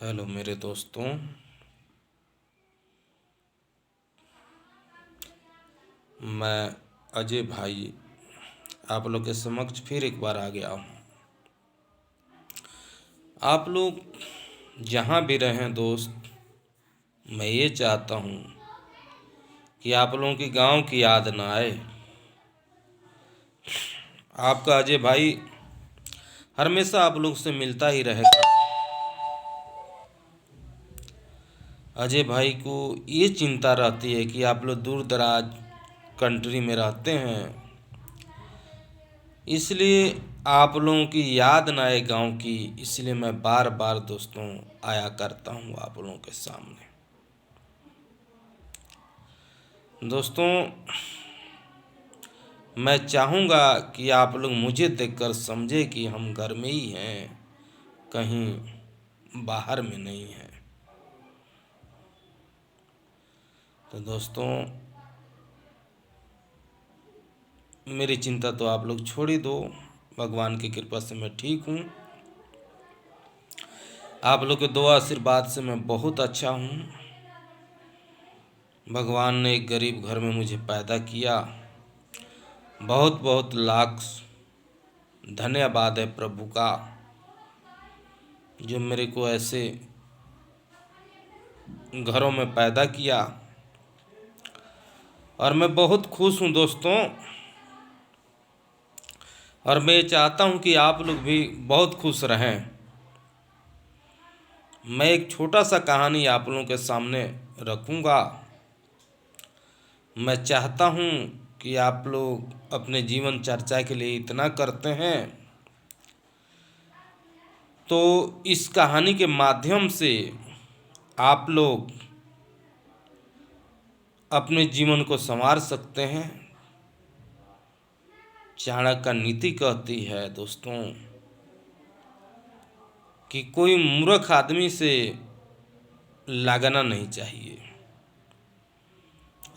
Hello मेरे दोस्तों। मैं अजय भाई आप लोग के समक्ष फिर एक बार आ गया हूँ। आप लोग जहाँ भी रहें दोस्त, मैं ये चाहता हूँ कि आप लोगों की गांव की याद ना आए। आपका अजय भाई हमेशा आप लोग से मिलता ही रहेगा। अजय भाई को ये चिंता रहती है कि आप लोग दूर दराज कंट्री में रहते हैं, इसलिए आप लोगों की याद ना आए गांव की। इसलिए मैं बार बार दोस्तों आया करता हूं आप लोगों के सामने। दोस्तों, मैं चाहूँगा कि आप लोग मुझे देखकर समझे कि हम घर में ही हैं, कहीं बाहर में नहीं हैं। तो दोस्तों, मेरी चिंता तो आप लोग छोड़ ही दो। भगवान की कृपा से मैं ठीक हूँ। आप लोग के दुआ आशीर्वाद से मैं बहुत अच्छा हूँ। भगवान ने एक गरीब घर में मुझे पैदा किया। बहुत बहुत लाख धन्यवाद है प्रभु का, जो मेरे को ऐसे घरों में पैदा किया। और मैं बहुत खुश हूँ दोस्तों। और मैं चाहता हूँ कि आप लोग भी बहुत खुश रहें। मैं एक छोटा सा कहानी आप लोगों के सामने रखूँगा। मैं चाहता हूँ कि आप लोग अपने जीवन चर्चा के लिए इतना करते हैं, तो इस कहानी के माध्यम से आप लोग अपने जीवन को संवार सकते हैं। चाणक्य नीति कहती है दोस्तों कि कोई मूर्ख आदमी से लगना नहीं चाहिए।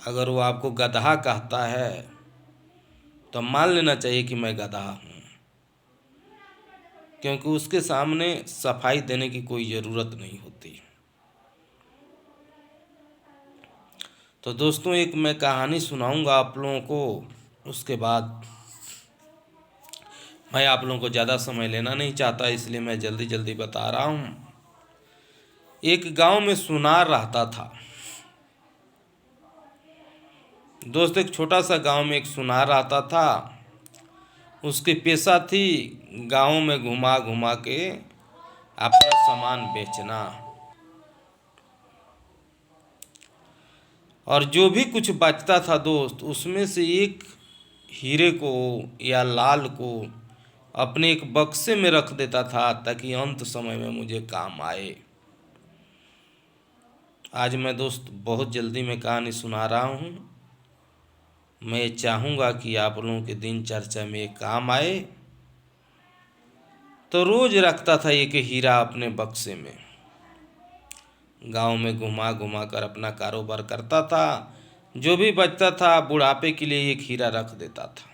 अगर वो आपको गधा कहता है तो मान लेना चाहिए कि मैं गधा हूँ, क्योंकि उसके सामने सफाई देने की कोई ज़रूरत नहीं होती। तो दोस्तों, एक मैं कहानी सुनाऊंगा आप लोगों को। उसके बाद मैं आप लोगों को ज़्यादा समय लेना नहीं चाहता, इसलिए मैं जल्दी जल्दी बता रहा हूँ। एक गांव में सुनार रहता था दोस्त। एक छोटा सा गांव में एक सुनार रहता था। उसकी पेशा थी गांव में घुमा घुमा के अपना सामान बेचना। और जो भी कुछ बचता था दोस्त, उसमें से एक हीरे को या लाल को अपने एक बक्से में रख देता था, ताकि अंत समय में मुझे काम आए। आज मैं दोस्त बहुत जल्दी में कहानी सुना रहा हूँ। मैं चाहूँगा कि आप लोगों के दिन चर्चा में ये काम आए। तो रोज रखता था एक हीरा अपने बक्से में। गांव में घुमा घुमा कर अपना कारोबार करता था। जो भी बचता था बुढ़ापे के लिए एक हीरा रख देता था।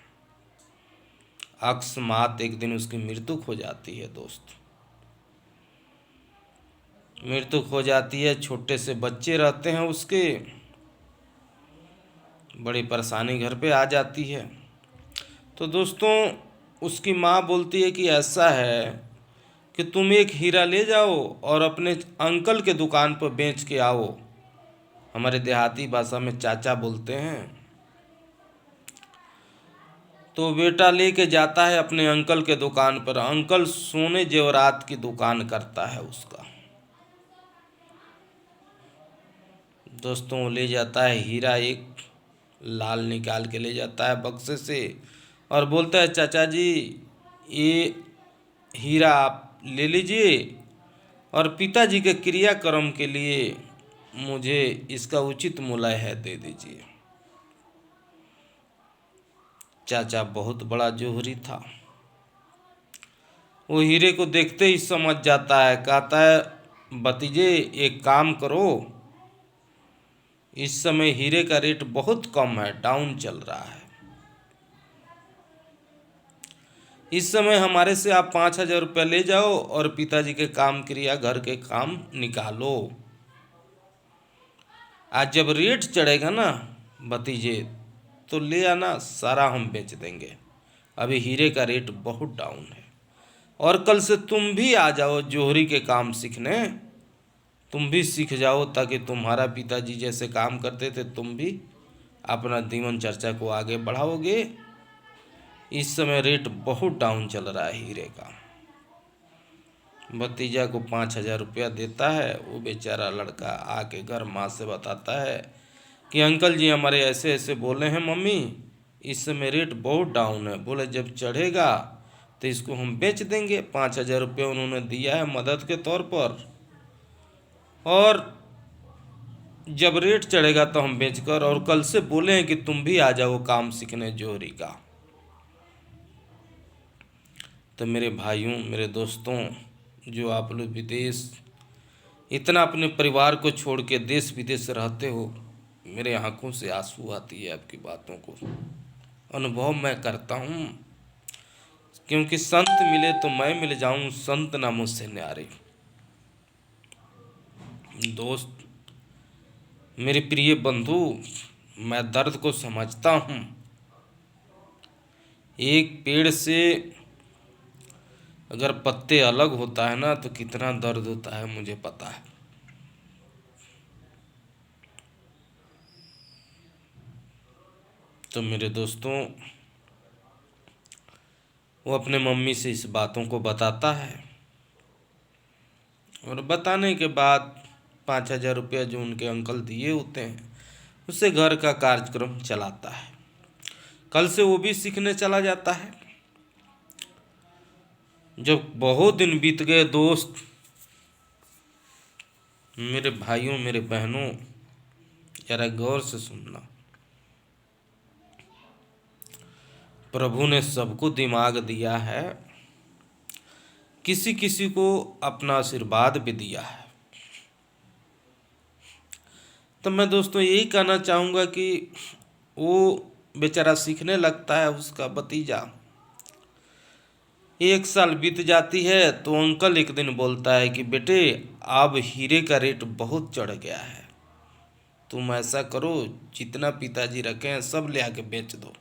अकस्मात एक दिन उसकी मृत्यु हो जाती है दोस्त। मृत्यु हो जाती है, छोटे से बच्चे रहते हैं उसके। बड़ी परेशानी घर पे आ जाती है। तो दोस्तों, उसकी माँ बोलती है कि ऐसा है कि तुम एक हीरा ले जाओ और अपने अंकल के दुकान पर बेच के आओ। हमारे देहाती भाषा में चाचा बोलते हैं। तो बेटा लेके जाता है अपने अंकल के दुकान पर। अंकल सोने जेवरात की दुकान करता है उसका। दोस्तों, वो ले जाता है हीरा, एक लाल निकाल के ले जाता है बक्से से और बोलता है, चाचा जी ये हीरा आप ले लीजिए और पिताजी के क्रियाक्रम के लिए मुझे इसका उचित मूल्य है दे दीजिए। चाचा बहुत बड़ा जोहरी था। वो हीरे को देखते ही समझ जाता है। कहता है, भतीजे एक काम करो, इस समय हीरे का रेट बहुत कम है, डाउन चल रहा है। इस समय हमारे से आप 5,000 रुपया ले जाओ और पिताजी के काम क्रिया घर के काम निकालो। आज जब रेट चढ़ेगा ना भतीजे, तो ले आना, सारा हम बेच देंगे। अभी हीरे का रेट बहुत डाउन है। और कल से तुम भी आ जाओ जोहरी के काम सीखने, तुम भी सीख जाओ, ताकि तुम्हारा पिताजी जैसे काम करते थे तुम भी अपना जीवन चर्चा को आगे बढ़ाओगे। इस समय रेट बहुत डाउन चल रहा है हीरे का। भतीजा को 5,000 रुपया देता है, वो बेचारा लड़का आके घर माँ से बताता है कि अंकल जी हमारे ऐसे ऐसे बोले हैं मम्मी, इस समय रेट बहुत डाउन है। बोले जब चढ़ेगा तो इसको हम बेच देंगे। 5,000 रुपया उन्होंने दिया है मदद के तौर पर, और जब रेट चढ़ेगा तो हम बेचकर, और कल से बोले हैं कि तुम भी आ जाओ काम सीखने जोहरी का। तो मेरे भाइयों, मेरे दोस्तों, जो आप लोग विदेश इतना अपने परिवार को छोड़ के देश विदेश रहते हो, मेरे आंखों से आंसू आती है आपकी बातों को अनुभव मैं करता हूँ। क्योंकि संत मिले तो मैं मिल जाऊं, संत ना मुझसे न्यारे। दोस्त, मेरे प्रिय बंधु, मैं दर्द को समझता हूँ। एक पेड़ से अगर पत्ते अलग होता है ना तो कितना दर्द होता है मुझे पता है। तो मेरे दोस्तों, वो अपने मम्मी से इस बातों को बताता है, और बताने के बाद 5,000 रुपया जो उनके अंकल दिए होते हैं उससे घर का कार्यक्रम चलाता है। कल से वो भी सीखने चला जाता है। जब बहुत दिन बीत गए दोस्त, मेरे भाइयों, मेरे बहनों, जरा गौर से सुनना। प्रभु ने सबको दिमाग दिया है, किसी किसी को अपना आशीर्वाद भी दिया है। तो मैं दोस्तों यही कहना चाहूँगा कि वो बेचारा सीखने लगता है, उसका भतीजा। 1 साल बीत जाती है तो अंकल एक दिन बोलता है कि बेटे, अब हीरे का रेट बहुत चढ़ गया है, तुम ऐसा करो जितना पिताजी रखे हैं सब ले आके बेच दो।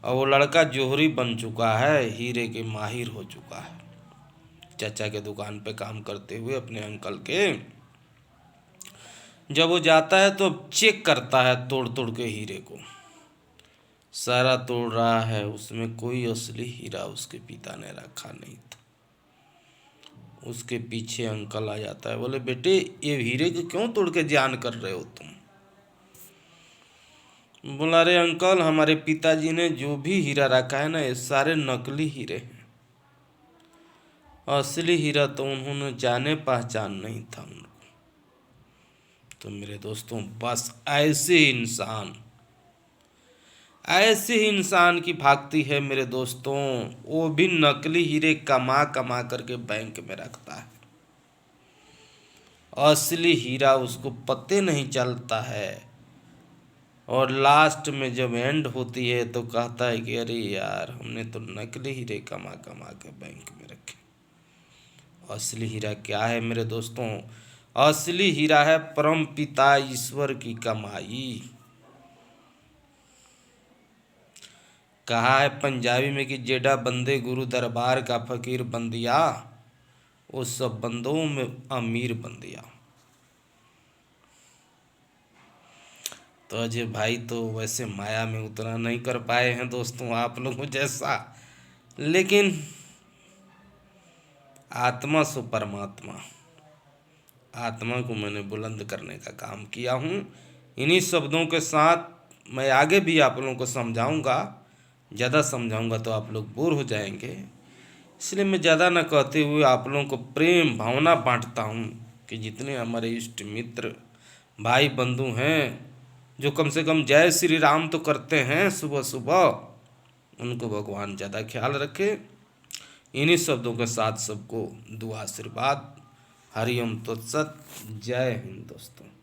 और वो लड़का जोहरी बन चुका है, हीरे के माहिर हो चुका है, चाचा के दुकान पे काम करते हुए अपने अंकल के। जब वो जाता है तो चेक करता है तोड़ तोड़ के हीरे को, सारा तोड़ रहा है, उसमें कोई असली हीरा उसके पिता ने रखा नहीं था। उसके पीछे अंकल आ जाता है, बोले बेटे ये हीरे को क्यों तोड़ के जियान कर रहे हो तुम? बोला अरे अंकल, हमारे पिताजी ने जो भी हीरा रखा है ना ये सारे नकली हीरे हैं, असली हीरा तो उन्होंने जाने पहचान नहीं था उनको। तो मेरे दोस्तों, बस ऐसे ही इंसान की भागती है मेरे दोस्तों। वो भी नकली हीरे कमा कमा करके बैंक में रखता है, असली हीरा उसको पते नहीं चलता है। और लास्ट में जब एंड होती है तो कहता है कि अरे यार, हमने तो नकली हीरे कमा कमा के बैंक में रखे। असली हीरा क्या है मेरे दोस्तों? असली हीरा है परम पिता ईश्वर की कमाई। कहा है पंजाबी में कि जेड़ा बंदे गुरु दरबार का फकीर बंदिया, वो सब बंदों में अमीर बंदिया। तो अजय भाई तो वैसे माया में उतना नहीं कर पाए हैं दोस्तों आप लोगों जैसा, लेकिन आत्मा सो परमात्मा, आत्मा को मैंने बुलंद करने का काम किया हूँ। इन्हीं शब्दों के साथ मैं आगे भी आप लोगों को समझाऊंगा। ज़्यादा समझाऊंगा तो आप लोग बोर हो जाएंगे, इसलिए मैं ज़्यादा न कहते हुए आप लोगों को प्रेम भावना बांटता हूँ कि जितने हमारे इष्ट मित्र भाई बंधु हैं, जो कम से कम जय श्री राम तो करते हैं सुबह सुबह, उनको भगवान ज़्यादा ख्याल रखे। इन्हीं शब्दों के साथ सबको दुआ आशीर्वाद। हरिओम तत्सत। जय हिंद दोस्तों।